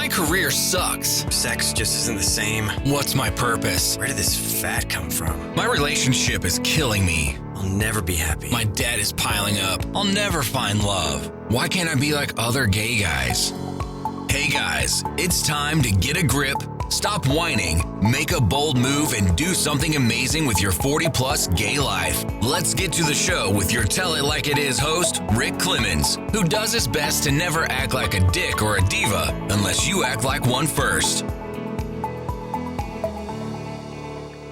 My career sucks. Sex just isn't the same. What's my purpose? Where did this fat come from? My relationship is killing me. I'll never be happy. My debt is piling up. I'll never find love. Why can't I be like other gay guys? Hey guys, it's time to get a grip, stop whining, make a bold move, and do something amazing with your 40-plus gay life. Let's get to the show with your Tell It Like It Is host, Rick Clemons, who does his best to never act like a dick or a diva unless you act like one first.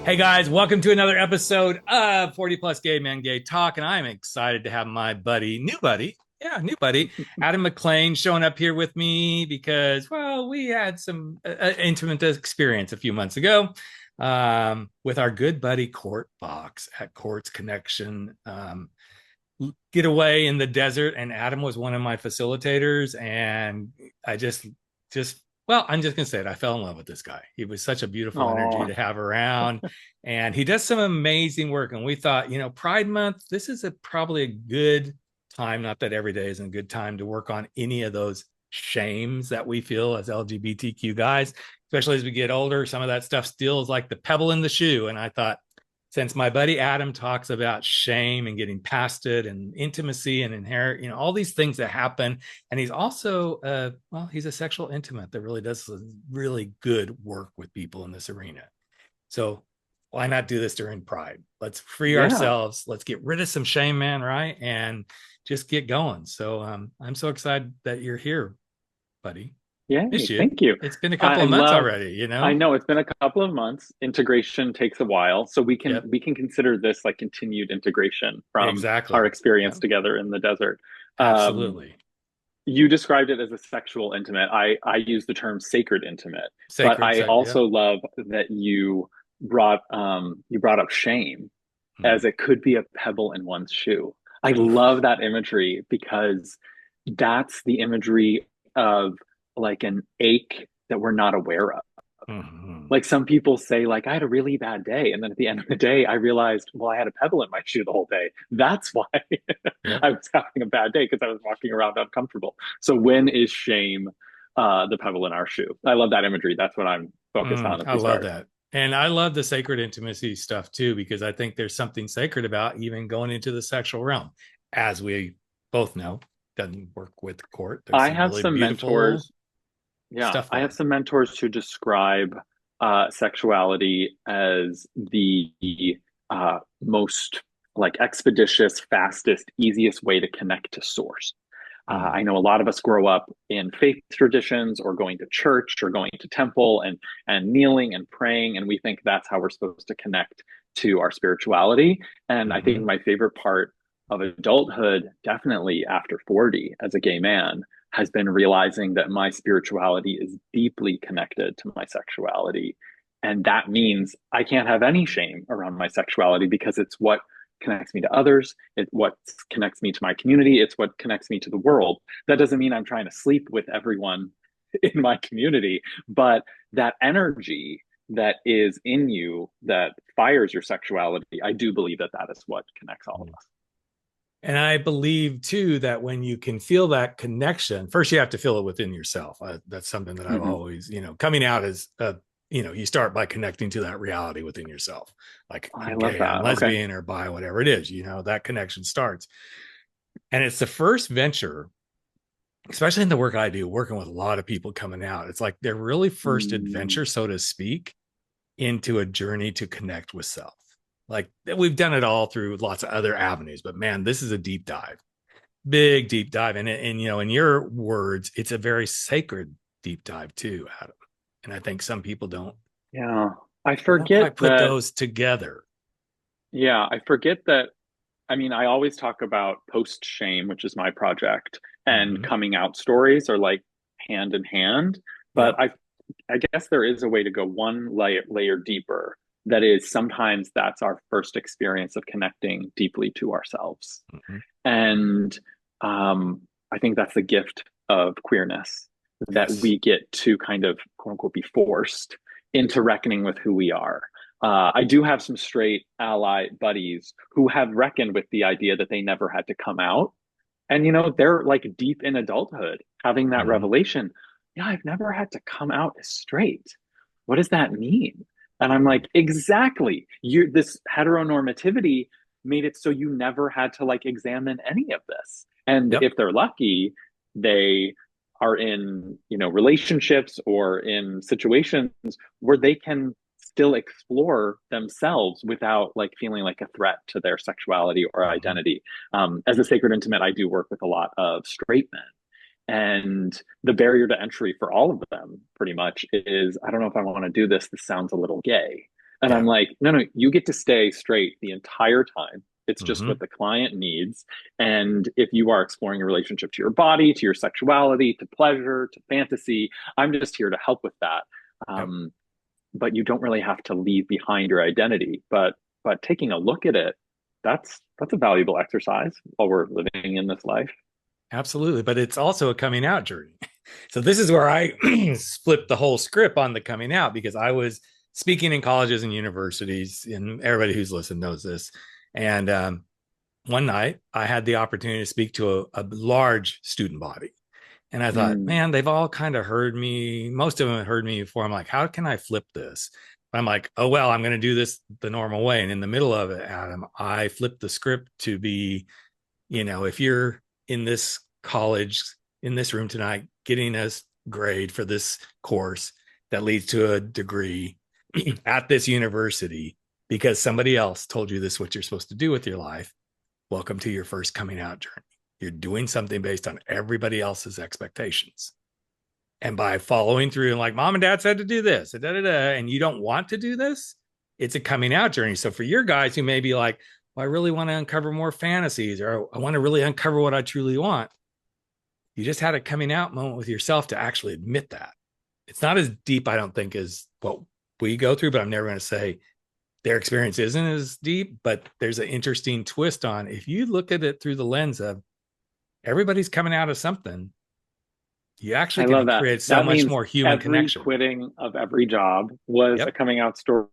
Hey guys, welcome to another episode of 40-plus Gay Men Gay Talk, and I'm excited to have my new buddy, Adam MacLean showing up here with me because, well, we had some intimate experience a few months ago with our good buddy Court Box at Court's Connection getaway in the desert, and Adam was one of my facilitators, and I'm just gonna say it. I fell in love with this guy. He was such a beautiful energy to have around, and he does some amazing work. And we thought, Pride Month, this is probably a good time, not that every day isn't a good time, to work on any of those shames that we feel as LGBTQ guys, especially as we get older. Some of that stuff still is like the pebble in the shoe. And I thought, since my buddy Adam talks about shame and getting past it and intimacy and inherent, all these things that happen, and he's also he's a sexual intimate that really does really good work with people in this arena. So why not do this during Pride? Let's free ourselves. Let's get rid of some shame, man, right? And just get going. So I'm so excited that you're here, buddy. Yeah, thank you. It's been a couple of months already, I know it's been a couple of months. Integration takes a while, so we can consider this like continued integration from our experience together in the desert. Absolutely. You described it as a sexual intimate. I use the term sacred intimate, but I also love that you brought up shame as it could be a pebble in one's shoe. I love that imagery because that's the imagery of like an ache that we're not aware of. Like some people say, like, I had a really bad day, and then at the end of the day I realized, well, I had a pebble in my shoe the whole day. That's why I was having a bad day, because I was walking around uncomfortable. So when is shame the pebble in our shoe? I love that imagery. That's what I'm focused on. I love that. And I love the sacred intimacy stuff too, because I think there's something sacred about even going into the sexual realm. As we both know, doesn't work with Court. I have some mentors. Yeah, I have some mentors who describe sexuality as the most like expeditious, fastest, easiest way to connect to source. I know a lot of us grow up in faith traditions or going to church or going to temple and kneeling and praying, and we think that's how we're supposed to connect to our spirituality. And I think my favorite part of adulthood, definitely after 40 as a gay man, has been realizing that my spirituality is deeply connected to my sexuality. And that means I can't have any shame around my sexuality, because it's what connects me to others. It's what connects me to my community. It's what connects me to the world. That doesn't mean I'm trying to sleep with everyone in my community, but that energy that is in you that fires your sexuality, I do believe that that is what connects all of us. And I believe too that when you can feel that connection, first you have to feel it within yourself. That's something that I've always, coming out as you start by connecting to that reality within yourself, like I'm gay, I'm lesbian, or bi, whatever it is, that connection starts. And it's the first venture, especially in the work I do, working with a lot of people coming out. It's like their really first adventure, so to speak, into a journey to connect with self. Like we've done it all through lots of other avenues, but man, this is a deep dive, big deep dive. And in your words, it's a very sacred deep dive too, Adam. And I think some people don't. Yeah, I forget put those together. Yeah, I forget that. I mean, I always talk about post shame, which is my project, and coming out stories are like hand in hand. But I guess there is a way to go one layer deeper. That is, sometimes that's our first experience of connecting deeply to ourselves. And I think that's the gift of queerness, that we get to kind of, quote unquote, be forced into reckoning with who we are. I do have some straight ally buddies who have reckoned with the idea that they never had to come out. And, they're like deep in adulthood, having that revelation. yeah, I've never had to come out as straight. What does that mean? And I'm like, exactly. This heteronormativity made it so you never had to like examine any of this. And Yep. if they're lucky, they are in, relationships or in situations where they can still explore themselves without like feeling like a threat to their sexuality or Mhm. identity. As a sacred intimate, I do work with a lot of straight men. And the barrier to entry for all of them pretty much is, I don't know if I want to do this. This sounds a little gay. And I'm Yeah. like, no, no, you get to stay straight the entire time. It's just Hmm. what the client needs. And if you are exploring your relationship to your body, to your sexuality, to pleasure, to fantasy, I'm just here to help with that. Yep. Um, but you don't really have to leave behind your identity. But taking a look at it, that's a valuable exercise while we're living in this life. Absolutely. But it's also a coming out journey. So this is where I flipped the whole script on the coming out, because I was speaking in colleges and universities, and everybody who's listened knows this. And one night I had the opportunity to speak to a large student body. And I thought, Mm. man, they've all kind of heard me. Most of them have heard me before. I'm like, how can I flip this? I'm like, oh, well, I'm going to do this the normal way. And in the middle of it, Adam, I flipped the script to be, if you're in this college, in this room tonight, getting a grade for this course that leads to a degree at this university because somebody else told you this is what you're supposed to do with your life, welcome to your first coming out journey. You're doing something based on everybody else's expectations. And by following through and like mom and dad said to do this, and you don't want to do this, it's a coming out journey. So for your guys who may be like, well, I really want to uncover more fantasies, or I want to really uncover what I truly want, you just had a coming out moment with yourself to actually admit that. It's not as deep, I don't think, as what we go through, but I'm never going to say their experience isn't as deep, but there's an interesting twist on if you look at it through the lens of everybody's coming out of something, you actually I can love that. create so That much means more human every connection. quitting of every job was a Yep. coming out story.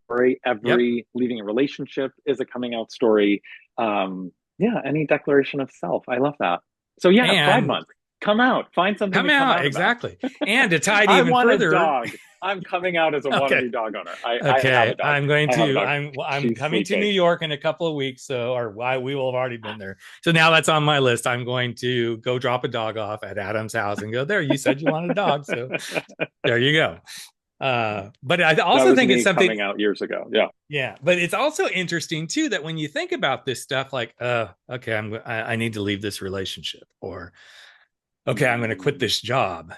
Yep. Every leaving a relationship is a coming out story. Yeah, any declaration of self. I love that. So yeah, Pride And Month. Come out. Find something come to come out. out about. Exactly. And to tie it I even want a further, dog. I'm coming out as a okay. wannabe dog owner. I have a Okay, dog. I have a dog. I'm She's coming to New sleeping. York in a couple of weeks, so or why we will have already been there. So now that's on my list. I'm going to go drop a dog off at Adam's house and go there. You said you wanted a dog, so there you go. But I That also was think it's me something. coming out years ago. Yeah. Yeah, but it's also interesting too that when you think about this stuff, like, okay, I need to leave this relationship, or okay, I'm going to quit this job.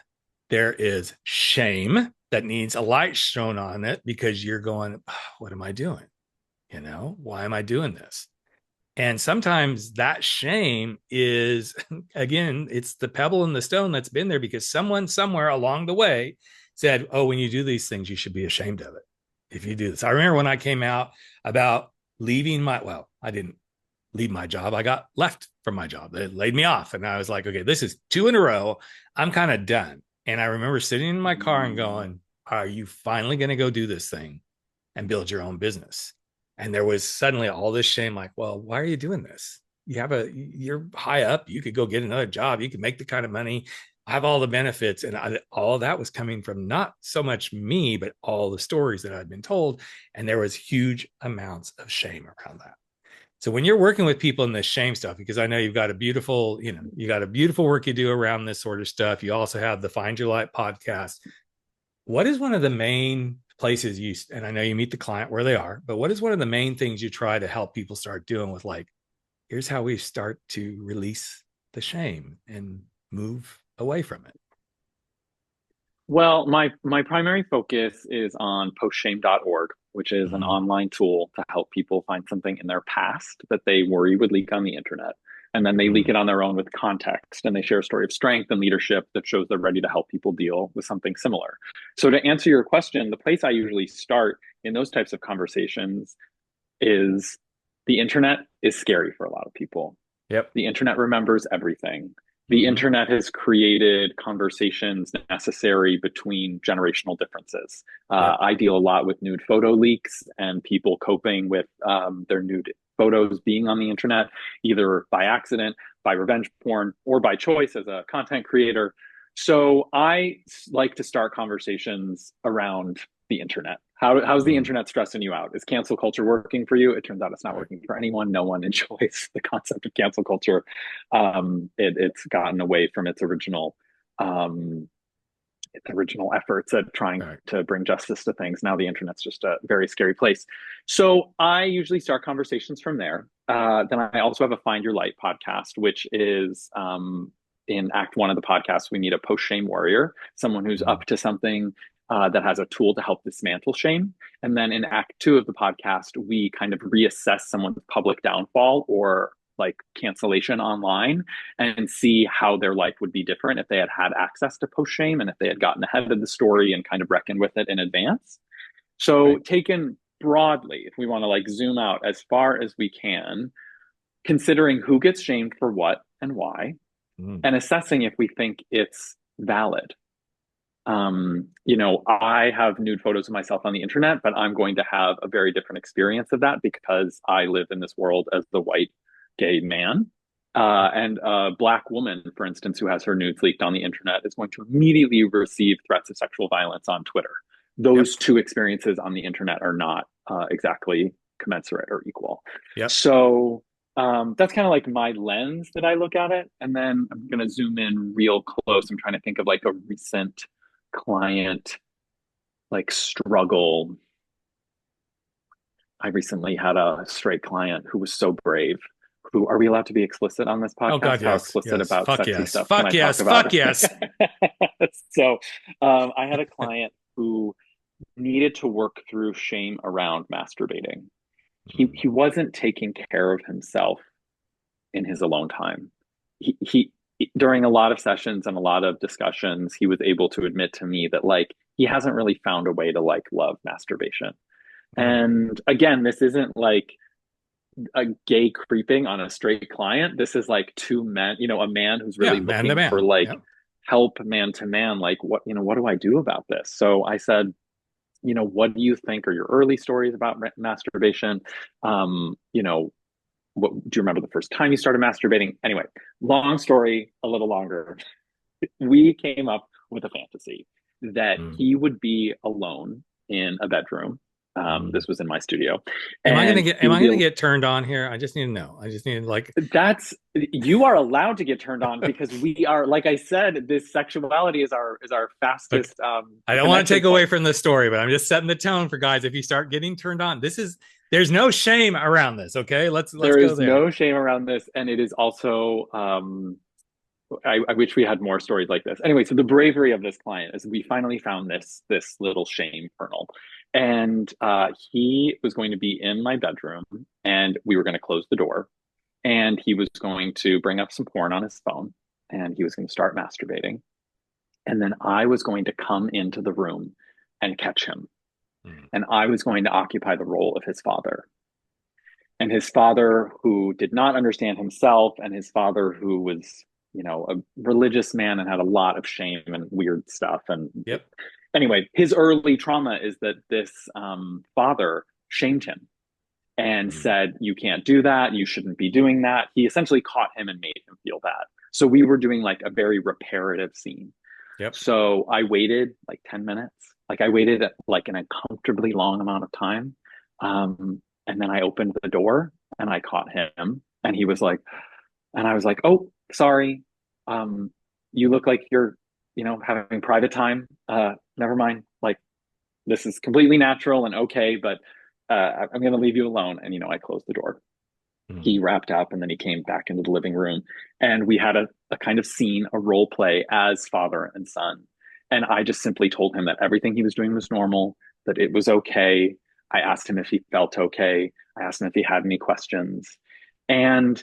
There is shame that needs a light shown on it because you're going, oh, what am I doing? Why am I doing this? And sometimes that shame is, again, it's the pebble in the stone that's been there because someone somewhere along the way said, oh, when you do these things, you should be ashamed of it. If you do this, I remember when I came out about leaving well, I didn't leave my job. I got left from my job. They laid me off. And I was like, okay, this is 2 in a row. I'm kind of done. And I remember sitting in my car and going, are you finally going to go do this thing and build your own business? And there was suddenly all this shame, like, well, why are you doing this? You're high up. You could go get another job. You could make the kind of money, have all the benefits. And all that was coming from not so much me, but all the stories that I'd been told. And there was huge amounts of shame around that. So when you're working with people in this shame stuff, because I know you've got a beautiful, you got a beautiful work you do around this sort of stuff. You also have the Find Your Light podcast. What is one of the main places and I know you meet the client where they are, but what is one of the main things you try to help people start doing with, like, here's how we start to release the shame and move away from it? Well, my primary focus is on postshame.org, which is an Mm-hmm. online tool to help people find something in their past that they worry would leak on the internet. And then they leak it on their own with context, and they share a story of strength and leadership that shows they're ready to help people deal with something similar. So to answer your question, the place I usually start in those types of conversations is the internet is scary for a lot of people. Yep. The internet remembers everything. The Mm-hmm. internet has created conversations necessary between generational differences. Yep. I deal a lot with nude photo leaks and people coping with their nude photos being on the internet, either by accident, by revenge porn, or by choice as a content creator. So I like to start conversations around the internet. How's the internet stressing you out? Is cancel culture working for you? It turns out it's not working for anyone. No one enjoys the concept of cancel culture. It's gotten away from um, its original efforts at trying to bring justice to things. Now the internet's just a very scary place. So I usually start conversations from there. Then I also have a Find Your Light podcast, which is in Act One of the podcast, we meet a post-shame warrior, someone who's up to something that has a tool to help dismantle shame. And then in Act Two of the podcast, we kind of reassess someone's public downfall or like cancellation online and see how their life would be different if they had had access to post shame and if they had gotten ahead of the story and kind of reckoned with it in advance. So taken broadly, if we want to like zoom out as far as we can, considering who gets shamed for what and why, and assessing if we think it's valid. I have nude photos of myself on the internet, but I'm going to have a very different experience of that because I live in this world as the white gay man. And a black woman, for instance, who has her nudes leaked on the internet is going to immediately receive threats of sexual violence on Twitter. Those two experiences on the internet are not exactly commensurate or equal. So that's kind of like my lens that I look at it. And then I'm going to zoom in real close. I'm trying to think of like a recent client like struggle. I recently had a straight client who was so brave. Who are we allowed to be explicit on this podcast? Oh God, yes. How explicit about fuck sexy yes. stuff? Fuck yes. Fuck yes. So I had a client who needed to work through shame around masturbating. He wasn't taking care of himself in his alone time. He during a lot of sessions and a lot of discussions, he was able to admit to me that like he hasn't really found a way to like love masturbation. And again, this isn't like a gay creeping on a straight client. This is like two men, a man who's really looking for like help man to man. Like what do I do about this? So I said, what do you think are your early stories about masturbation? What do you remember the first time you started masturbating? Anyway, long story, a little longer. We came up with a fantasy that he would be alone in a bedroom. This was in my studio. Am I gonna get turned on here? I just need to know. I just need you are allowed to get turned on because we are, like I said, this sexuality is our fastest. I don't want to take away from the story, but I'm just setting the tone for guys. If you start getting turned on, there's no shame around this. Okay, let's go there. There is no shame around this, and it is also. I wish we had more stories like this. Anyway, so the bravery of this client is we finally found this little shame kernel. And he was going to be in my bedroom and we were going to close the door and he was going to bring up some porn on his phone and he was going to start masturbating. And then I was going to come into the room and catch him. And I was going to occupy the role of his father. And his father, who did not understand himself, and his father, who was, a religious man and had a lot of shame and weird stuff. And anyway, his early trauma is that this father shamed him and said, you can't do that. You shouldn't be doing that. He essentially caught him and made him feel bad. So we were doing like a very reparative scene. So I waited like 10 minutes. Like I waited like an uncomfortably long amount of time. And then I opened the door and I caught him and he was like, and I was like, oh, sorry. You look like you're, having private time. Never mind. Like this is completely natural and okay, but I'm going to leave you alone. And, I closed the door. He wrapped up and then he came back into the living room and we had a kind of scene, a role play as father and son. And I just simply told him that everything he was doing was normal, that it was okay. I asked him if he felt okay. I asked him if he had any questions. And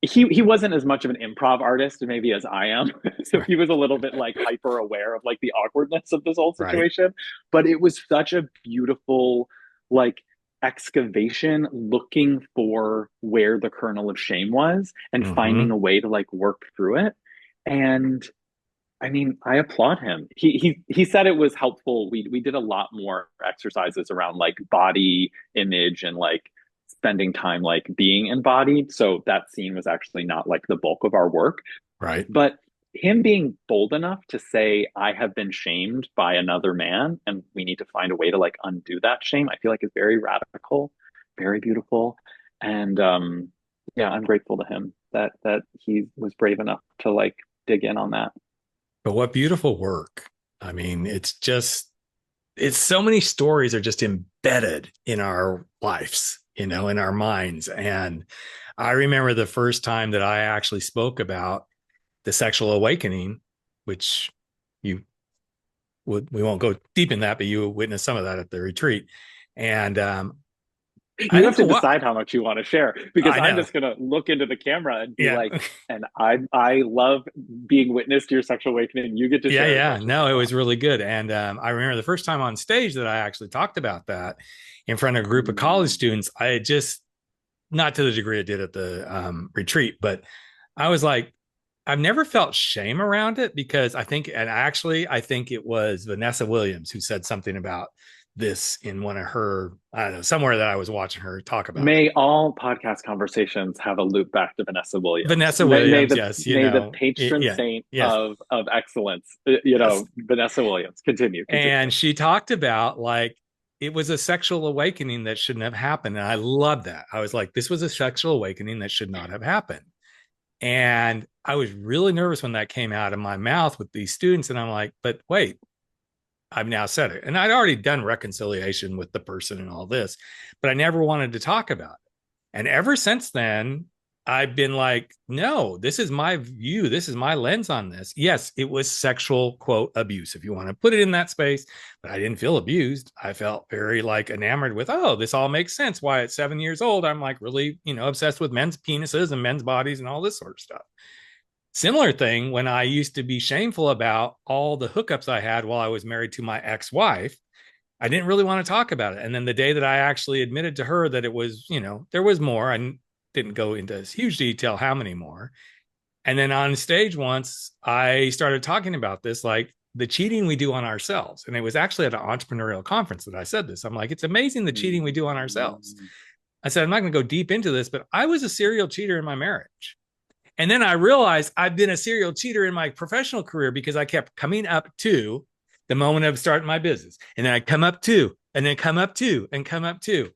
he wasn't as much of an improv artist maybe as I am. So he was a little bit like hyper aware of like the awkwardness of this whole situation. But it was such a beautiful like excavation looking for where the kernel of shame was and finding a way to like work through it. And I mean, I applaud him. He said it was helpful. We did a lot more exercises around like body image and like spending time like being embodied. So that scene was actually not like the bulk of our work. Right. But him being bold enough to say, I have been shamed by another man and we need to find a way to like undo that shame, I feel like is very radical, very beautiful. And yeah, I'm grateful to him that he was brave enough to like dig in on that. But what beautiful work. I mean, it's so many stories are just embedded in our lives, in our minds. And I remember the first time that I actually spoke about the sexual awakening, which we won't go deep in that, but you witnessed some of that at the retreat. And you have to decide how much you want to share, because I'm just going to look into the camera and be like, and I love being witness to your sexual awakening. You get to share. Yeah. No, it was really good. And I remember the first time on stage that I actually talked about that in front of a group of college students, I had just, not to the degree I did at the retreat, but I was like, I've never felt shame around it, because I think it was Vanessa Williams who said something about this in one of her, I don't know, somewhere that I was watching her talk about. May all podcast conversations have a loop back to Vanessa Williams. Vanessa Williams, yes. May the patron saint of excellence, Vanessa Williams. Continue. And she talked about like, it was a sexual awakening that shouldn't have happened. And I love that. I was like, this was a sexual awakening that should not have happened. And I was really nervous when that came out of my mouth with these students. And I'm like, but wait, I've now said it. And I'd already done reconciliation with the person and all this, but I never wanted to talk about it. And ever since then, I've been like, no, this is my view. This is my lens on this. Yes, it was sexual, quote, abuse, if you want to put it in that space, but I didn't feel abused. I felt very like enamored with, oh, this all makes sense. Why at 7 years old, I'm like really, obsessed with men's penises and men's bodies and all this sort of stuff. Similar thing when I used to be shameful about all the hookups I had while I was married to my ex-wife. I didn't really want to talk about it. And then the day that I actually admitted to her that it was, there was more, I didn't go into huge detail how many more. And then on stage once, I started talking about this, like the cheating we do on ourselves. And it was actually at an entrepreneurial conference that I said this. I'm like, it's amazing the cheating we do on ourselves. I said, I'm not going to go deep into this, but I was a serial cheater in my marriage. And then I realized I've been a serial cheater in my professional career, because I kept coming up to the moment of starting my business. And then I come up to, and then come up to, and come up to.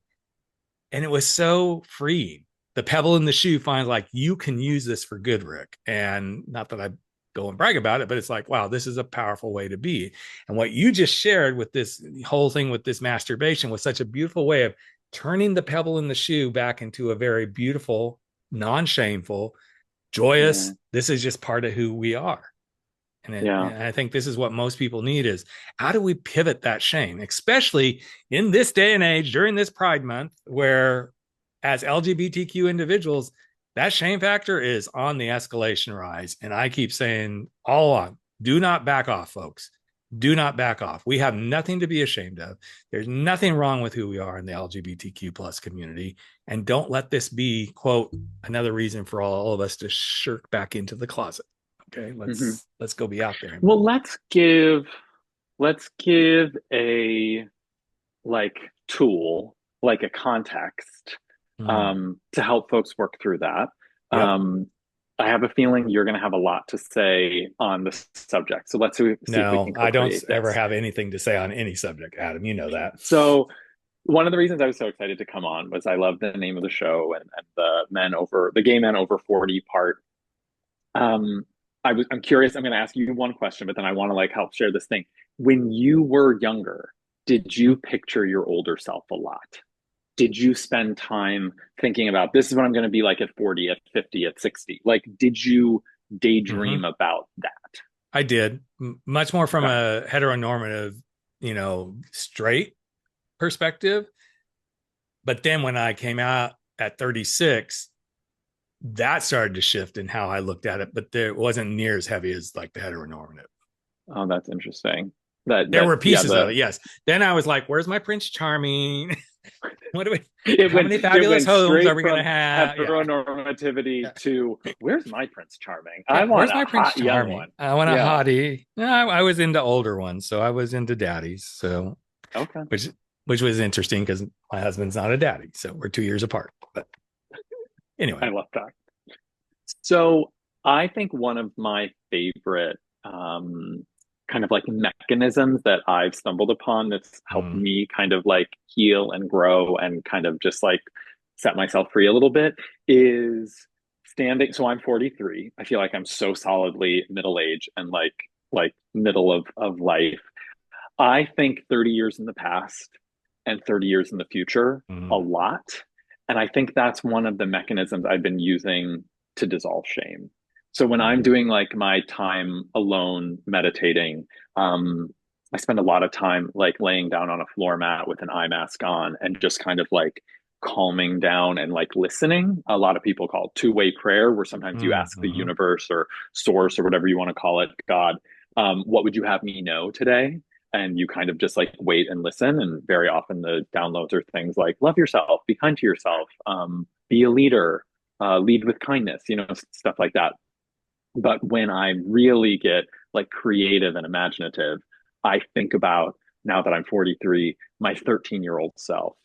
And it was so freeing. The pebble in the shoe finds like, you can use this for good, Rick. And not that I go and brag about it, but it's like, wow, this is a powerful way to be. And what you just shared with this whole thing with this masturbation was such a beautiful way of turning the pebble in the shoe back into a very beautiful, non-shameful, joyous, this is just part of who we are. And I think this is what most people need is, how do we pivot that shame, especially in this day and age during this Pride Month, where as LGBTQ individuals, that shame factor is on the escalation rise. And I keep saying all along, do not back off, folks. Do not back off. We have nothing to be ashamed of. There's nothing wrong with who we are in the LGBTQ plus community. And don't let this be, quote, another reason for all of us to shirk back into the closet. Okay, let's go be out there. Well, let's give a like tool, like a context, to help folks work through that. Yep. I have a feeling you're going to have a lot to say on this subject. So let's see if we can I don't ever have anything to say on any subject, Adam. You know that. So one of the reasons I was so excited to come on was I love the name of the show and the gay men over 40 part. I'm curious. I'm going to ask you one question, but then I want to like help share this thing. When you were younger, did you picture your older self a lot? Did you spend time thinking about, this is what I'm going to be like at 40, at 50, at 60? Like, did you daydream about that? I did, much more from a heteronormative, straight perspective. But then when I came out at 36, that started to shift in how I looked at it, but there wasn't near as heavy as like the heteronormative. Oh, that's interesting. There were pieces of it, yes. Then I was like, where's my Prince Charming? How many fabulous homes are we going to have? Heteronormativity to, where's my Prince Charming? I want a hot young one. I want a hottie. No, I was into older ones, so I was into daddies. So okay, which was interesting because my husband's not a daddy, so we're 2 years apart. But anyway, I love that. So I think one of my favorite kind of like mechanisms that I've stumbled upon that's helped Mm, me kind of like heal and grow and kind of just like set myself free a little bit is standing. So I'm 43. I feel like I'm so solidly middle age and like middle of life. I think 30 years in the past and 30 years in the future a mm, lot. And I think that's one of the mechanisms I've been using to dissolve shame. So when I'm mm, doing like my time alone meditating, I spend a lot of time like laying down on a floor mat with an eye mask on and just kind of like calming down and like listening. A lot of people call it two-way prayer, where sometimes you mm, ask the mhm. universe or source or whatever you want to call it, God, what would you have me know today? And you kind of just like wait and listen. And very often the downloads are things like love yourself, be kind to yourself, be a leader, lead with kindness, you know, stuff like that. But when I really get like creative and imaginative, I think about, now that I'm 43, my 13-year-old self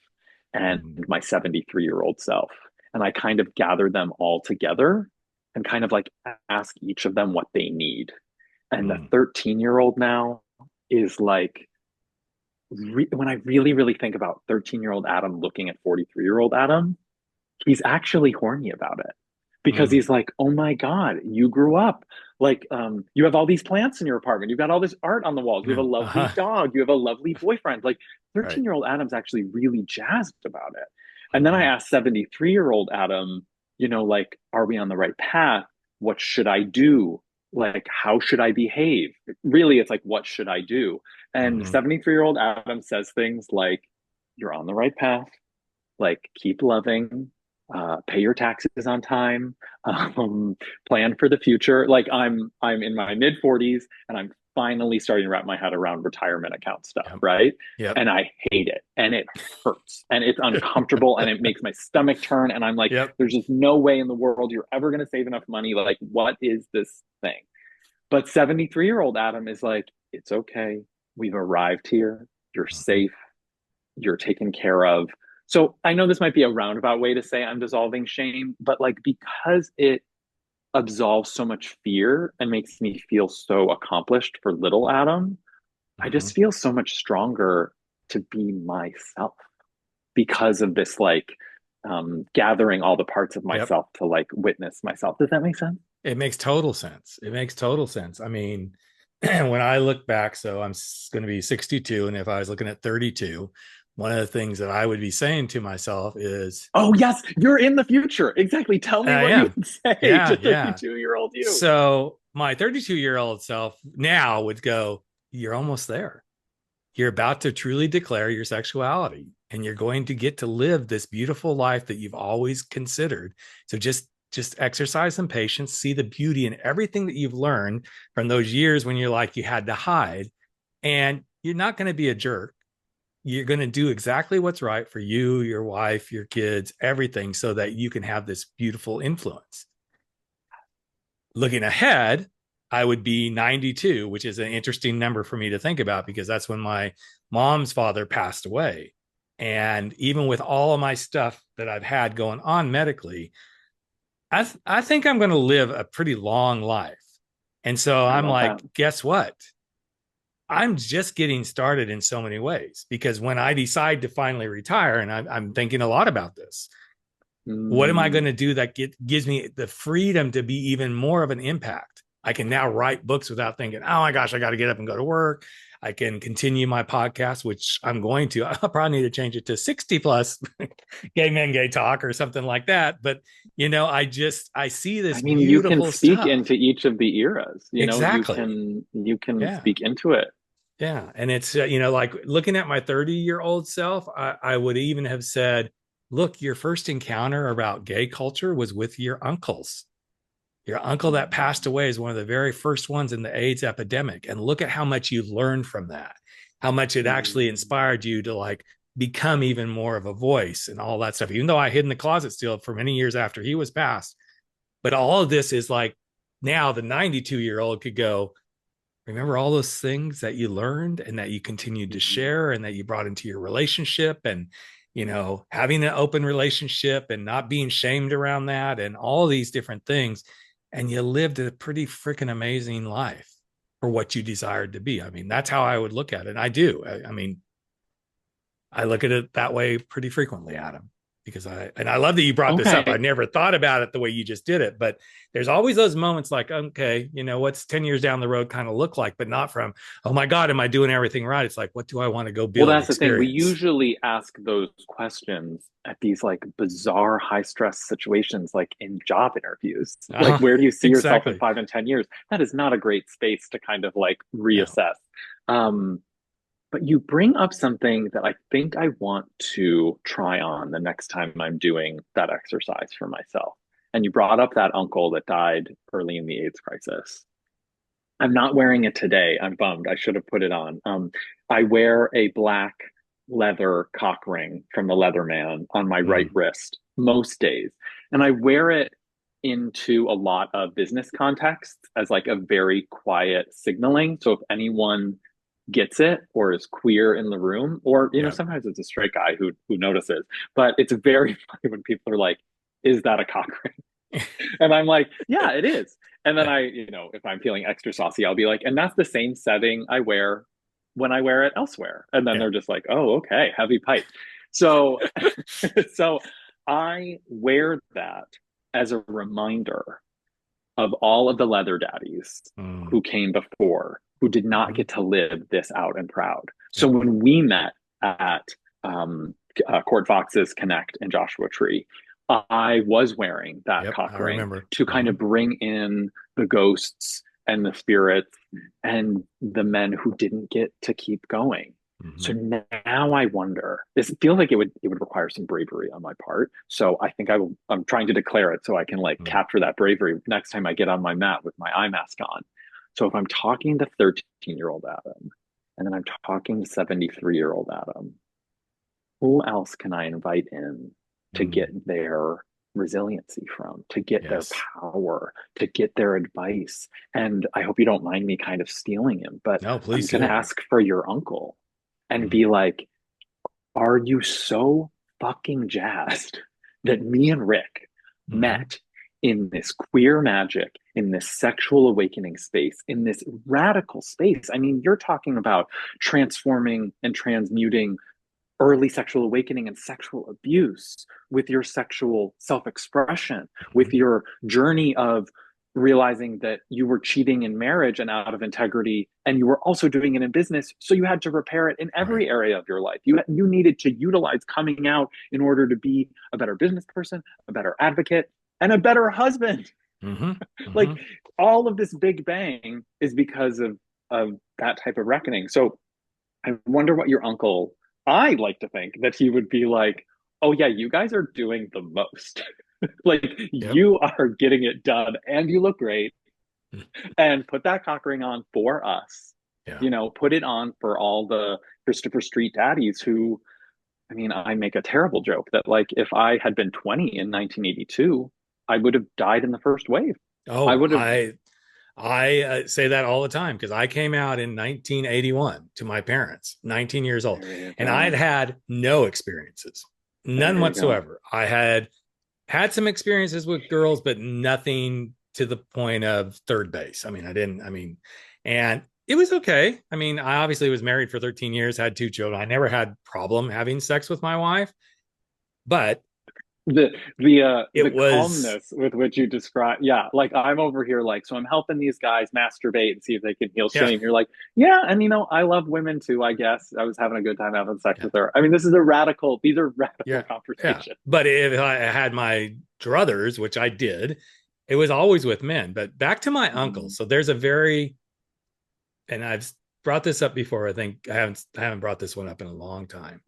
and Mm, my 73-year-old self. And I kind of gather them all together and kind of like ask each of them what they need. And the mm, 13-year-old now is like, when I really, really think about 13-year-old Adam looking at 43-year-old Adam, he's actually horny about it because mm. he's like, oh my God, you grew up. Like, you have all these plants in your apartment. You've got all this art on the walls. You have Yeah. a lovely Uh-huh. dog. You have a lovely boyfriend. Like, Right. 13-year-old Adam's actually really jazzed about it. And then I Mhm. asked 73-year-old Adam, you know, like, are we on the right path? What should I do? Like, how should I behave? Really, it's like, what should I do? And Mhm. 73-year-old Adam says things like, you're on the right path, like keep loving, pay your taxes on time, plan for the future. Like I'm in my mid 40s and I'm finally starting to wrap my head around retirement account stuff, Yep. right? Yep. And I hate it and it hurts and it's uncomfortable and it makes my stomach turn and I'm like, Yep. there's just no way in the world you're ever going to save enough money. Like, what is this thing? But 73-year-old Adam is like, it's okay. We've arrived here. You're Mhm. safe, you're taken care of. So I know this might be a roundabout way to say I'm dissolving shame, but like, because it absolves so much fear and makes me feel so accomplished for little Adam, I just Mhm. feel so much stronger to be myself because of this, like, gathering all the parts of Yep. myself to like witness myself. Does that make sense? It makes total sense. It makes total sense. I mean, when I look back, so I'm going to be 62, and if I was looking at 32, one of the things that I would be saying to myself is, Oh, yes, you're in the future. Exactly. Tell me I what you am. would say Yeah, to yeah. 32-year-old you. So my 32-year-old self now would go, you're almost there. You're about to truly declare your sexuality and you're going to get to live this beautiful life that you've always considered. So just exercise some patience, see the beauty in everything that you've learned from those years when you're like you had to hide, and you're not going to be a jerk. You're going to do exactly what's right for you, your wife, your kids, everything, so that you can have this beautiful influence. Looking ahead, I would be 92, which is an interesting number for me to think about because that's when my mom's father passed away. And even with all of my stuff that I've had going on medically, I think I'm going to live a pretty long life. And so I I'm love that. like, guess what? I'm just getting started in so many ways because when I decide to finally retire, and I'm thinking a lot about this, what am I going Mm. to do that gives me the freedom to be even more of an impact? I can now write books without thinking, oh my gosh, I got to get up and go to work. I can continue my podcast, which I'm going to. I'll probably need to change it to 60 plus gay men, gay talk or something like that. But, I see I this mean, you can beautiful speak stuff. into each of the eras. You know, Exactly. you can Yeah. speak into it. Yeah. And it's, like looking at my 30-year-old self, I would even have said, look, your first encounter about gay culture was with your uncles. Your uncle that passed away is one of the very first ones in the AIDS epidemic. And look at how much you've learned from that, how much it actually Mm. inspired you to like become even more of a voice and all that stuff. Even though I hid in the closet still for many years after he was passed. But all of this is like now the 92-year-old could go, remember all those things that you learned and that you continued to Mhm. share and that you brought into your relationship and having an open relationship and not being shamed around that and all these different things. and you lived a pretty freaking amazing life for what you desired to be. I mean, that's how I would look at it. I do. I mean, I look at it that way pretty frequently, Adam, because I love that you brought this up. I never thought about it the way you just did it, but there's always those moments like, okay, you know, what's 10 years down the road kind of look like, but not from, oh my God, am I doing everything right? It's like, what do I want to go build? Well, that's the thing. We usually ask those questions at these like bizarre high stress situations, like in job interviews. Like, where do you see yourself in 5 and 10 years? That is not a great space to kind of like reassess. No. But you bring up something that I think I want to try on the next time I'm doing that exercise for myself. And you brought up that uncle that died early in the AIDS crisis. I'm not wearing it today. I'm bummed. I should have put it on. I wear a black leather cock ring from the Leatherman on my right wrist most days. And I wear it into a lot of business contexts as like a very quiet signaling. So if anyone gets it or is queer in the room, or you know, sometimes it's a straight guy who notices, but it's very funny when people are like, is that a cock ring? And I'm like, yeah, it is. And then I, you know, if I'm feeling extra saucy, I'll be like, and that's the same setting I wear when I wear it elsewhere. And then they're just like, oh, okay, heavy pipe. So so I wear that as a reminder of all of the leather daddies who came before, who did not get to live this out and proud. So when we met at Court Fox's Connect in Joshua Tree, I was wearing that cock ring to kind of bring in the ghosts and the spirits and the men who didn't get to keep going. So now I wonder, this feels like it would require some bravery on my part. So I think I'm trying to declare it so I can like capture that bravery next time I get on my mat with my eye mask on. So if I'm talking to 13-year-old Adam, and then I'm talking to 73-year-old Adam, who else can I invite in to get their resiliency from, to get their power, to get their advice? And I hope you don't mind me kind of stealing him, but no, please, I'm going to ask for your uncle and be like, are you so fucking jazzed that me and Rick met in this queer magic, in this sexual awakening space, in this radical space? I mean, you're talking about transforming and transmuting early sexual awakening and sexual abuse with your sexual self-expression, with your journey of realizing that you were cheating in marriage and out of integrity, and you were also doing it in business. So you had to repair it in every area of your life. You needed to utilize coming out in order to be a better business person, a better advocate, and a better husband. Like all of this big bang is because of that type of reckoning. So I wonder what your uncle, I like to think that he would be like, oh yeah, you guys are doing the most. Like you are getting it done and you look great. And put that cock ring on for us. You know, put it on for all the Christopher Street daddies who, I mean, I make a terrible joke that like if I had been 20 in 1982, I would have died in the first wave. Oh, I would have. I say that all the time because I came out in 1981 to my parents, 19 years old, and I'd had no experiences, none whatsoever. I had some experiences with girls, but nothing to the point of third base. I mean, and it was okay. I mean, I obviously was married for 13 years, had 2 children. I never had problem having sex with my wife, but the calmness with which you describe, like I'm over here like, so I'm helping these guys masturbate and see if they can heal shame. You're like, and you know, I love women too, I guess. I was having a good time having sex with her. I mean, these are radical conversations. But if I had my druthers, which I did, it was always with men. But back to my uncle. So there's a very, and I've brought this up before, I think I haven't brought this one up in a long time.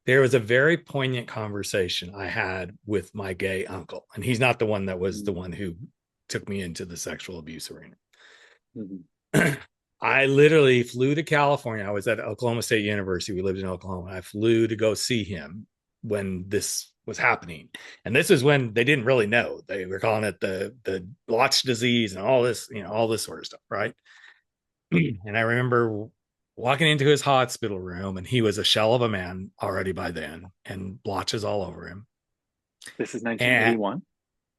There was a very poignant conversation I had with my gay uncle, and he's not the one that was the one who took me into the sexual abuse arena. I literally flew to California. I was at Oklahoma State University. We lived in Oklahoma. I flew to go see him when this was happening. And this is when they didn't really know. They were calling it the blotch disease and all this, you know, all this sort of stuff, right? And I remember walking into his hospital room, and he was a shell of a man already by then, and blotches all over him. This is 1981?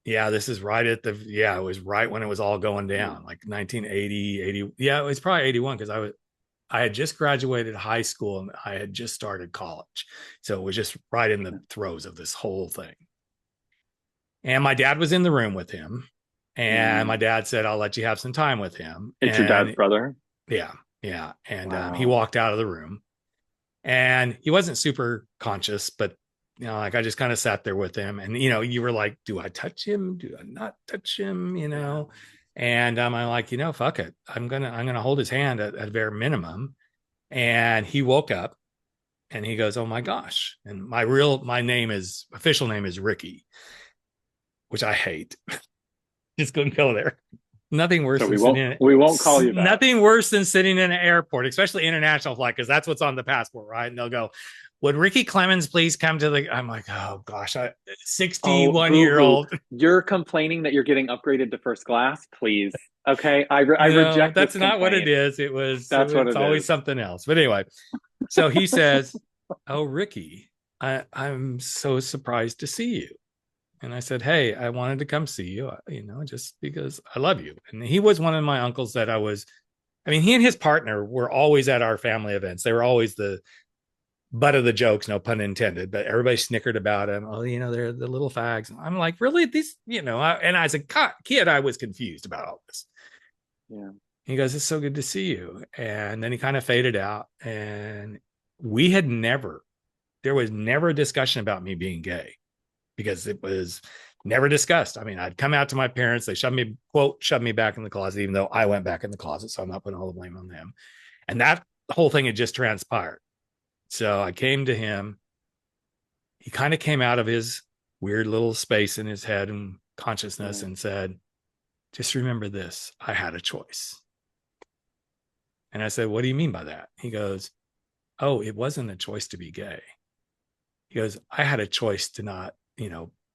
Yeah, this is right at it was right when it was all going down, like 1980, 80. Yeah, it was probably 81 because I had just graduated high school and I had just started college. So it was just right in the throes of this whole thing. And my dad was in the room with him. And my dad said, I'll let you have some time with him. It's your dad's brother? Yeah. Yeah. And Wow. He walked out of the room and he wasn't super conscious, but like I just kind of sat there with him and, you were like, do I touch him? Do I not touch him? And I'm like, fuck it. I'm going to hold his hand at bare minimum. And he woke up and he goes, oh my gosh. And my official name is Ricky, which I hate. Just couldn't go there. Nothing worse. So we won't call you that. Nothing worse than sitting in an airport, especially international flight, because that's what's on the passport, right? And they'll go, would Ricky Clemons please come to the? I'm like, oh gosh, 61-year-old. You're complaining that you're getting upgraded to first class, please. Okay, I reject. That's not what it is. It's always something else. But anyway, so he says, "Oh, Ricky, I'm so surprised to see you." And I said, hey, I wanted to come see you, just because I love you. And he was one of my uncles that he and his partner were always at our family events. They were always the butt of the jokes, no pun intended, but everybody snickered about him. Oh, they're the little fags. And I'm like, really? These, and as a kid, I was confused about all this. Yeah. He goes, it's so good to see you. And then he kind of faded out. And there was never a discussion about me being gay, because it was never discussed. I'd come out to my parents. They shoved me back in the closet, even though I went back in the closet. So I'm not putting all the blame on them. And that whole thing had just transpired. So I came to him. He kind of came out of his weird little space in his head and consciousness and said, just remember this, I had a choice. And I said, what do you mean by that? He goes, oh, it wasn't a choice to be gay. He goes, I had a choice to not,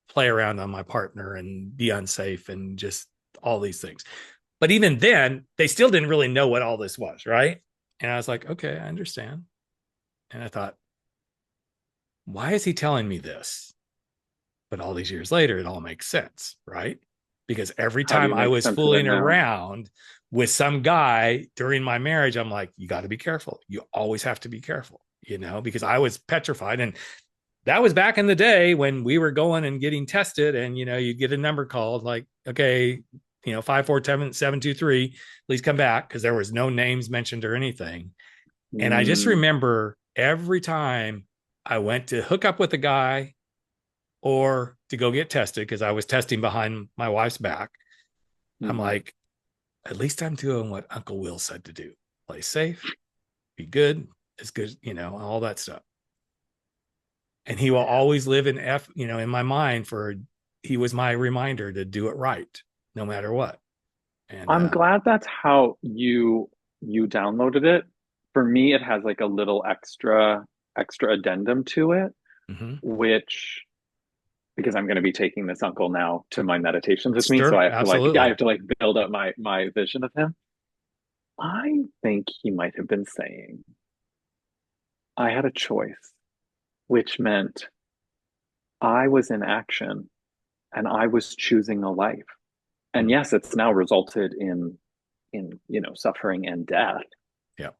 play around on my partner and be unsafe and just all these things. But even then, they still didn't really know what all this was, right? And I was like, okay, I understand. And I thought, why is he telling me this? But all these years later, it all makes sense, right? Because every time I was fooling around with some guy during my marriage, I'm like, you got to be careful. You always have to be careful, because I was petrified. And that was back in the day when we were going and getting tested and, you'd get a number called like, okay, 547-723, please come back. Cause there was no names mentioned or anything. And I just remember every time I went to hook up with a guy or to go get tested, because I was testing behind my wife's back. I'm like, at least I'm doing what Uncle Will said to do. Play safe, be good, as good, all that stuff. And he will always live in in my mind he was my reminder to do it right, no matter what. And I'm glad that's how you downloaded it. For me, it has like a little extra addendum to it, which, because I'm going to be taking this uncle now to my meditations with me, so I have to build up my vision of him. I think he might have been saying, I had a choice, which meant I was in action and I was choosing a life. And yes, it's now resulted in suffering and death. Yeah.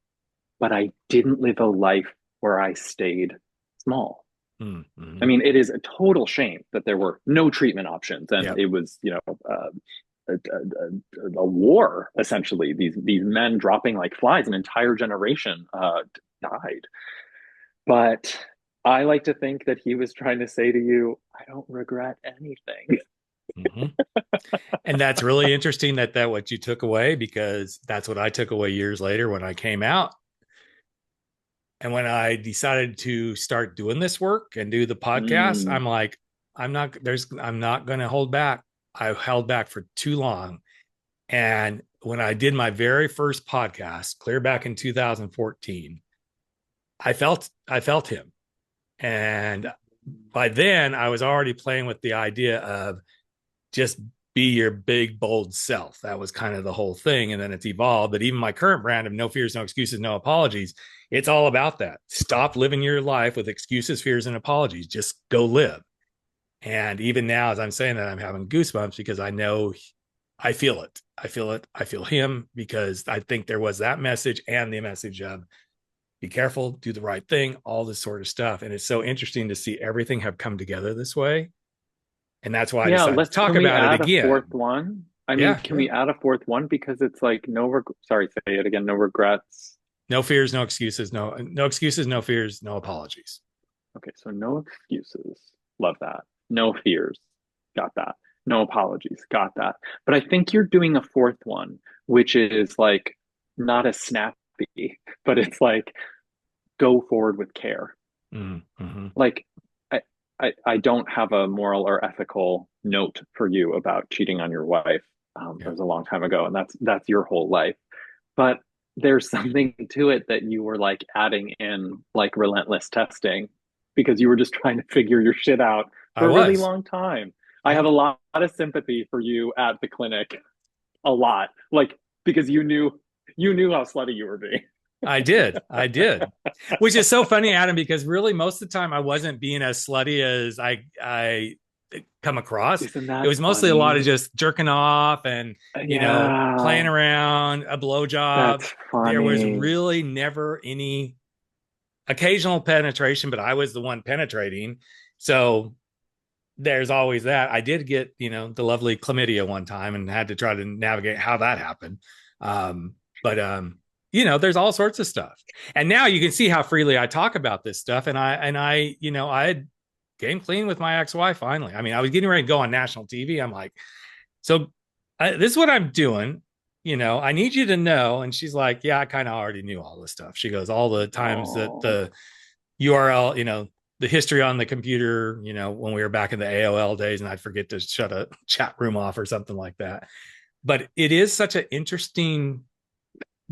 But I didn't live a life where I stayed small. Mm-hmm. It is a total shame that there were no treatment options, and it was, a war, essentially. These men dropping like flies, an entire generation died. But I like to think that he was trying to say to you, I don't regret anything. And that's really interesting that what you took away, because that's what I took away years later when I came out. And when I decided to start doing this work and do the podcast, I'm like, I'm not going to hold back. I held back for too long. And when I did my very first podcast, clear back in 2014, I felt him. And by then I was already playing with the idea of just be your big, bold self. That was kind of the whole thing. And then it's evolved. But even my current brand of No Fears, No Excuses, No Apologies, it's all about that. Stop living your life with excuses, fears, and apologies. Just go live. And even now, as I'm saying that, I'm having goosebumps because I know I feel it. I feel it. I feel him, because I think there was that message and the message of be careful, do the right thing, all this sort of stuff. And it's so interesting to see everything have come together this way. And that's why I decided to talk about it again. A fourth one? I mean, can we add a fourth one? Because it's like sorry, say it again. No regrets. No fears, no excuses, no excuses, no fears, no apologies. Okay, so no excuses. Love that. No fears. Got that. No apologies. Got that. But I think you're doing a fourth one, which is like not as snappy, but it's like go forward with care. Mm-hmm. Like I don't have a moral or ethical note for you about cheating on your wife. It was a long time ago, and that's your whole life. But there's something to it that you were like adding in like relentless testing, because you were just trying to figure your shit out for a really long time. I have a lot of sympathy for you at the clinic, a lot, like because you knew how slutty you were being. I did, which is so funny, Adam, because really most of the time I wasn't being as slutty as I come across. It was mostly a lot of just jerking off and you know, playing around, a blowjob. There was really never any occasional penetration, but I was the one penetrating. So there's always that. I did get, you know, the lovely chlamydia one time and had to try to navigate how that happened. You know, there's all sorts of stuff. And now you can see how freely I talk about this stuff. And I, you know, I had came clean with my ex-wife finally. I mean, I was getting ready to go on national TV. I'm like, so this is what I'm doing. You know, I need you to know. And she's like, yeah, I kind of already knew all this stuff. She goes, all the times that the URL, you know, the history on the computer, you know, when we were back in the AOL days and I'd forget to shut a chat room off or something like that. But it is such an interesting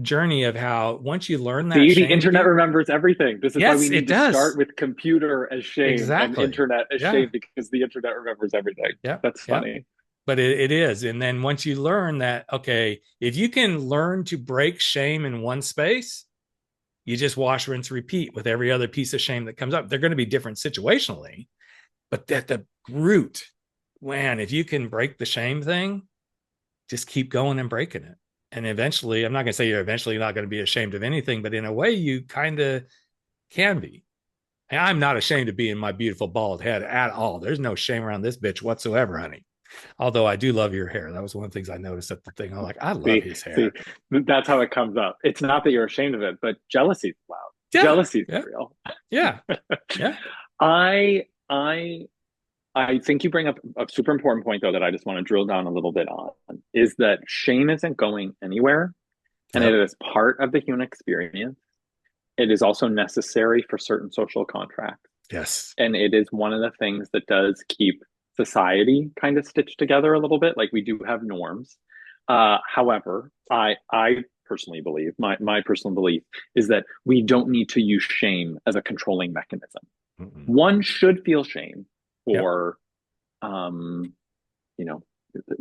journey of how once you learn that the internet remembers everything. This is why we need to start with computer as shame and internet as shame, because the internet remembers everything. Yeah, that's funny. But it is. And then once you learn that, okay, if you can learn to break shame in one space, you just wash, rinse, repeat with every other piece of shame that comes up. They're going to be different situationally, but at the root, man, if you can break the shame thing, just keep going and breaking it. And eventually, I'm not going to say you're eventually not going to be ashamed of anything, but in a way you kind of can be. And I'm not ashamed of being my beautiful bald head at all. There's no shame around this bitch whatsoever, honey. Although I do love your hair. That was one of the things I noticed at the thing. I'm like, I love his hair. That's how it comes up. It's not that you're ashamed of it, but jealousy's loud. Yeah. Jealousy's real. Yeah. Yeah. I think you bring up a super important point, though, that I just want to drill down a little bit on, is that shame isn't going anywhere, and it is part of the human experience. It is also necessary for certain social contracts. Yes. And it is one of the things that does keep society kind of stitched together a little bit. Like, we do have norms. However, I personally believe, my personal belief is that we don't need to use shame as a controlling mechanism. Mm-mm. One should feel shame for, you know,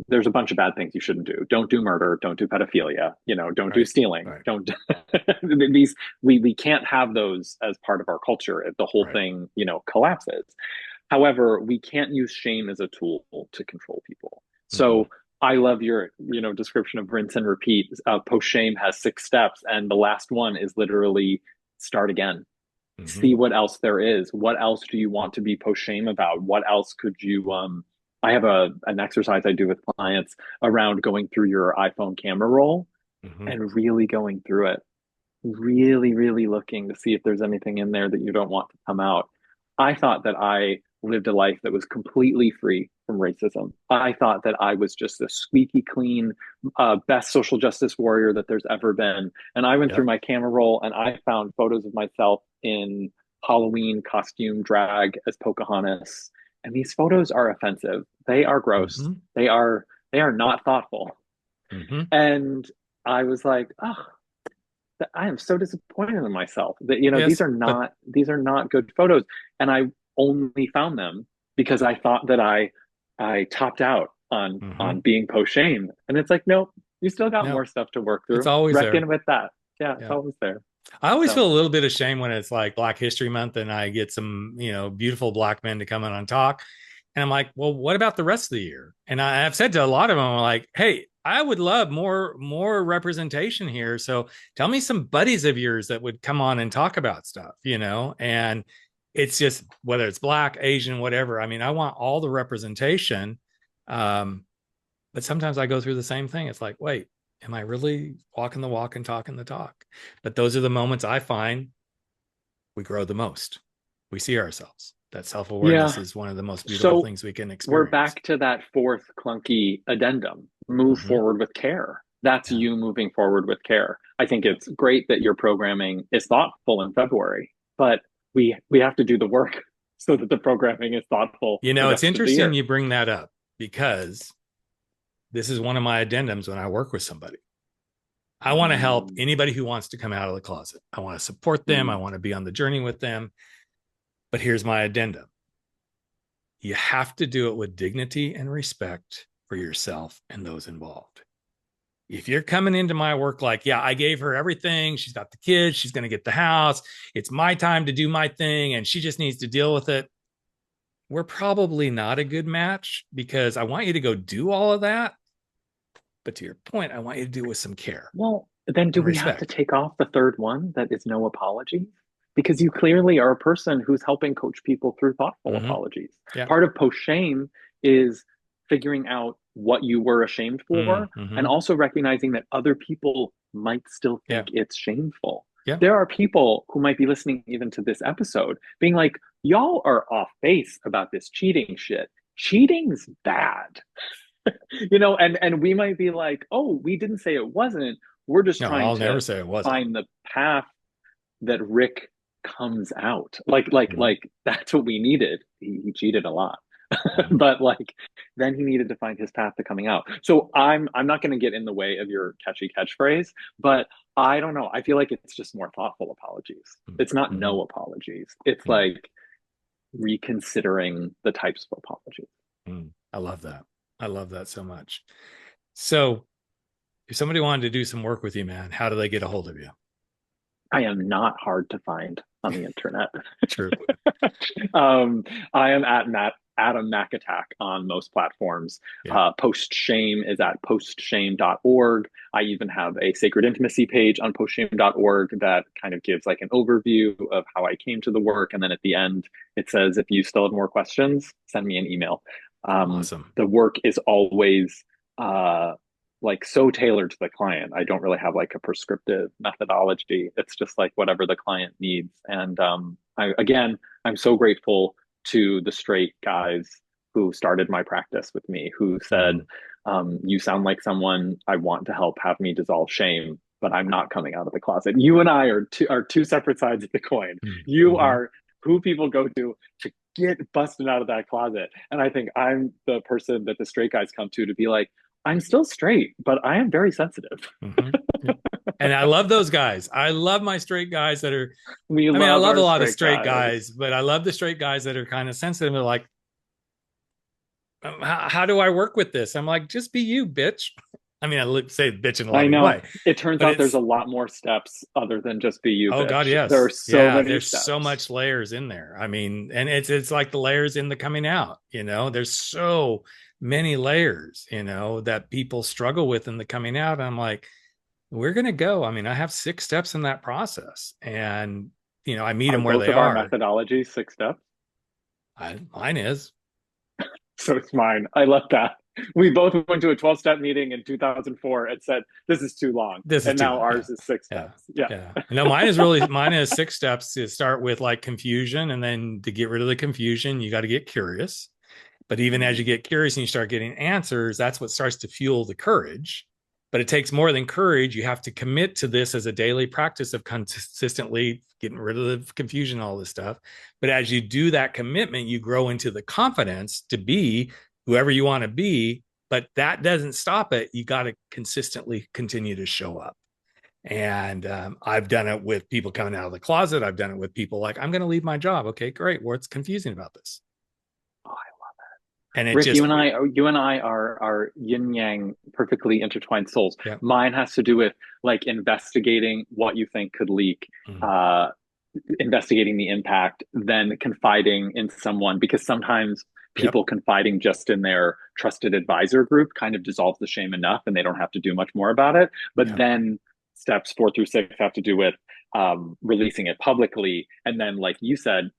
there's a bunch of bad things you shouldn't do. Don't do murder. Don't do pedophilia. You know, don't do stealing. Right. Don't. we can't have those as part of our culture. The whole thing, you know, collapses. However, we can't use shame as a tool to control people. So I love your, you know, description of rinse and repeat. Post shame has 6 steps, and the last one is literally start again. See what else there is. What else do you want to be post shame about? What else could you? I have an exercise I do with clients around going through your iPhone camera roll and really going through it, really, really looking to see if there's anything in there that you don't want to come out. I thought that I lived a life that was completely free from racism. I thought that I was just a squeaky clean, best social justice warrior that there's ever been. And I went through my camera roll and I found photos of myself in Halloween costume drag as Pocahontas. And these photos are offensive. They are gross. They are not thoughtful. And I was like, oh, I am so disappointed in myself that, you know, these are not good photos. And I only found them because I thought that I topped out on being post shame. And it's like, nope, you still got more stuff to work through. It's always reckon with that. Yeah, it's always there. I always feel a little bit of shame when it's like Black History Month and I get some, you know, beautiful Black men to come in and talk. And I'm like, well, what about the rest of the year? And I've said to a lot of them, I'm like, hey, I would love more representation here. So tell me some buddies of yours that would come on and talk about stuff, and it's just whether it's Black, Asian, whatever. I mean, I want all the representation. But sometimes I go through the same thing. It's like, wait, am I really walking the walk and talking the talk? But those are the moments I find we grow the most. We see ourselves. That self-awareness is one of the most beautiful things we can experience. We're back to that fourth clunky addendum. Move forward with care. That's you moving forward with care. I think it's great that your programming is thoughtful in February, but we have to do the work so that the programming is thoughtful. It's interesting you bring that up, because this is one of my addendums when I work with somebody. I want to help anybody who wants to come out of the closet. I want to support them. I want to be on the journey with them. But here's my addendum. You have to do it with dignity and respect for yourself and those involved. If you're coming into my work like, yeah, I gave her everything. She's got the kids. She's going to get the house. It's my time to do my thing, and she just needs to deal with it. We're probably not a good match, because I want you to go do all of that. But to your point, I want you to do it with some care. Well, then do we have to take off the third one that is no apology? Because you clearly are a person who's helping coach people through thoughtful apologies. Yeah. Part of post-shame is figuring out what you were ashamed for, and also recognizing that other people might still think it's shameful. Yeah. There are people who might be listening even to this episode being like, y'all are off base about this cheating shit. Cheating's bad. And we might be like, oh, we didn't say it wasn't. We're just trying to find the path that Rick comes out. Like that's what we needed. He cheated a lot. But then he needed to find his path to coming out. So I'm not going to get in the way of your catchy catchphrase, but I don't know. I feel like it's just more thoughtful apologies. It's not no apologies. It's like reconsidering the types of apologies. I love that. I love that so much. So if somebody wanted to do some work with you, man, how do they get a hold of you? I am not hard to find on the internet. True. I am at Adam MacAttack on most platforms. Yeah. Post-Shame is at postshame.org. I even have a sacred intimacy page on postshame.org that kind of gives like an overview of how I came to the work. And then at the end, it says, if you still have more questions, send me an email. Awesome. The work is always so tailored to the client. I don't really have like a prescriptive methodology. It's just like whatever the client needs. And I'm so grateful to the straight guys who started my practice with me, who said, you sound like someone I want to help have me dissolve shame, but I'm not coming out of the closet. You and I are two separate sides of the coin. You are who people go to get busted out of that closet. And I think I'm the person that the straight guys come to be like, I'm still straight, but I am very sensitive. And I love those guys. I love my straight guys that are, I love a lot of straight guys, but I love the straight guys that are kind of sensitive. They're like, how do I work with this? I'm like, just be you, bitch. I mean, I say bitch in a loving way. It turns out there's a lot more steps other than just be you. Oh, bitch. God, yes. There are there's so much layers in there. I mean, and it's like the layers in the coming out, there's so many layers, that people struggle with in the coming out. And I'm like, we're going to go. I mean, I have 6 steps in that process, and, I meet them where they are. Our methodology, 6 steps. Mine is. So it's mine. I love that. We both went to a 12-step meeting in 2004 and said, this is too long. Ours is 6 steps. Yeah. No, mine is 6 steps to start with, like confusion. And then to get rid of the confusion, you got to get curious. But even as you get curious and you start getting answers, that's what starts to fuel the courage. But it takes more than courage. You have to commit to this as a daily practice of consistently getting rid of the confusion, all this stuff. But as you do that commitment, you grow into the confidence to be whoever you want to be. But that doesn't stop it. You got to consistently continue to show up. And I've done it with people coming out of the closet. I've done it with people like, I'm going to leave my job. Okay, great. What's confusing about this? Oh, I love it. And Rick, you and I are yin yang, perfectly intertwined souls. Yeah. Mine has to do with like investigating what you think could leak, investigating the impact, then confiding in someone, because sometimes people confiding just in their trusted advisor group kind of dissolves the shame enough, and they don't have to do much more about it. But then steps 4 through 6 have to do with releasing it publicly. And then, like you said,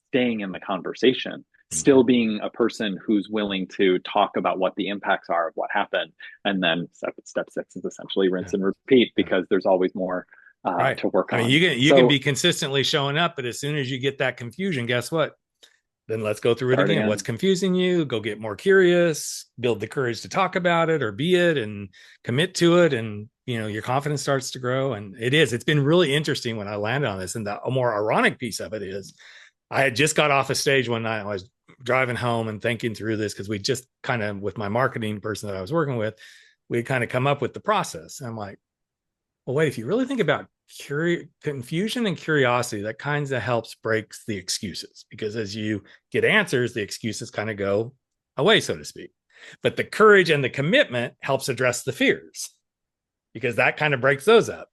staying in the conversation, still being a person who's willing to talk about what the impacts are of what happened. And then step 6 is essentially rinse and repeat, because there's always more to work on. I mean, you can be consistently showing up, but as soon as you get that confusion, guess what? Then let's go through it again. What's confusing you? Go get more curious, build the courage to talk about it or be it, and commit to it. And, your confidence starts to grow. And it's been really interesting when I landed on this. And the more ironic piece of it is I had just got off a stage one night. I was driving home and thinking through this, because we just kind of, with my marketing person that I was working with, we kind of come up with the process. And I'm like, well, wait, if you really think about confusion and curiosity, that kind of helps breaks the excuses, because as you get answers, the excuses kind of go away, so to speak. But the courage and the commitment helps address the fears, because that kind of breaks those up.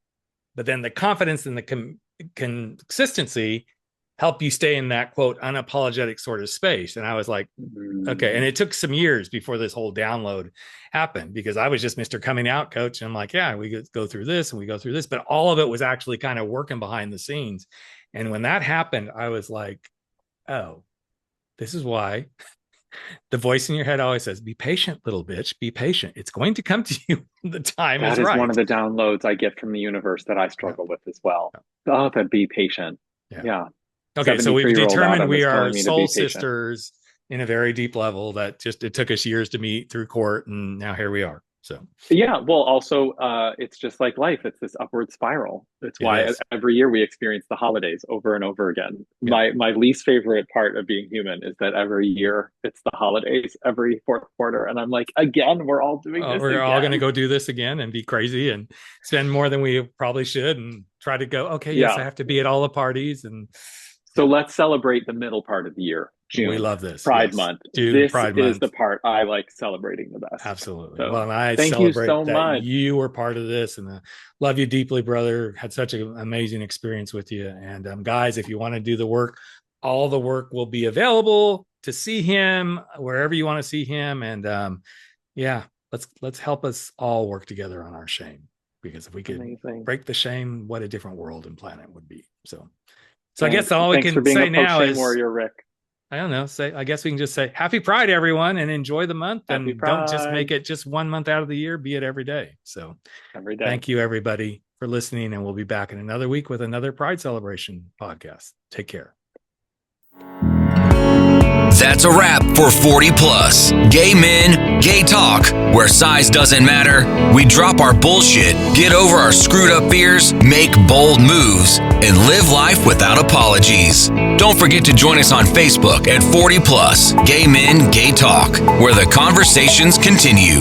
But then the confidence and the consistency help you stay in that, quote, unapologetic sort of space. And I was like, okay. And it took some years before this whole download happened, because I was just Mr. Coming Out coach. And I'm like, yeah, we go through this and we go through this, but all of it was actually kind of working behind the scenes. And when that happened, I was like, oh, this is why the voice in your head always says, be patient, little bitch, be patient. It's going to come to you. The time is right. That is one of the downloads I get from the universe that I struggle with as well. Oh, but be patient. Yeah. Okay, so we've determined we are soul sisters in a very deep level that it took us years to meet through court, and now here we are. So yeah, well, also it's just like life. It's this upward spiral. It's why every year we experience the holidays over and over again. Yeah. My least favorite part of being human is that every year it's the holidays, every fourth quarter, and I'm like, again, we're all doing this. We're all going to go do this again and be crazy and spend more than we probably should, and try to go, okay, yes, I have to be at all the parties. And so let's celebrate the middle part of the year. June. We love this. Pride Month. This is the part I like celebrating the best. Absolutely. So, well, and I thank you so much. You were part of this, and love you deeply, brother. Had such an amazing experience with you. And guys, if you want to do the work, all the work will be available to see him wherever you want to see him. And let's help us all work together on our shame, because if we could break the shame, what a different world and planet would be. So I guess all we can say now is, warrior, Rick. I don't know. I guess we can just say Happy Pride, everyone, and enjoy the month. And don't just make it just 1 month out of the year. Be it every day. So every day. Thank you, everybody, for listening. And we'll be back in another week with another Pride Celebration podcast. Take care. That's a wrap for 40 Plus. Gay men, gay talk, where size doesn't matter. We drop our bullshit, get over our screwed up fears, make bold moves, and live life without apologies. Don't forget to join us on Facebook at 40 Plus, Gay Men, Gay Talk, where the conversations continue.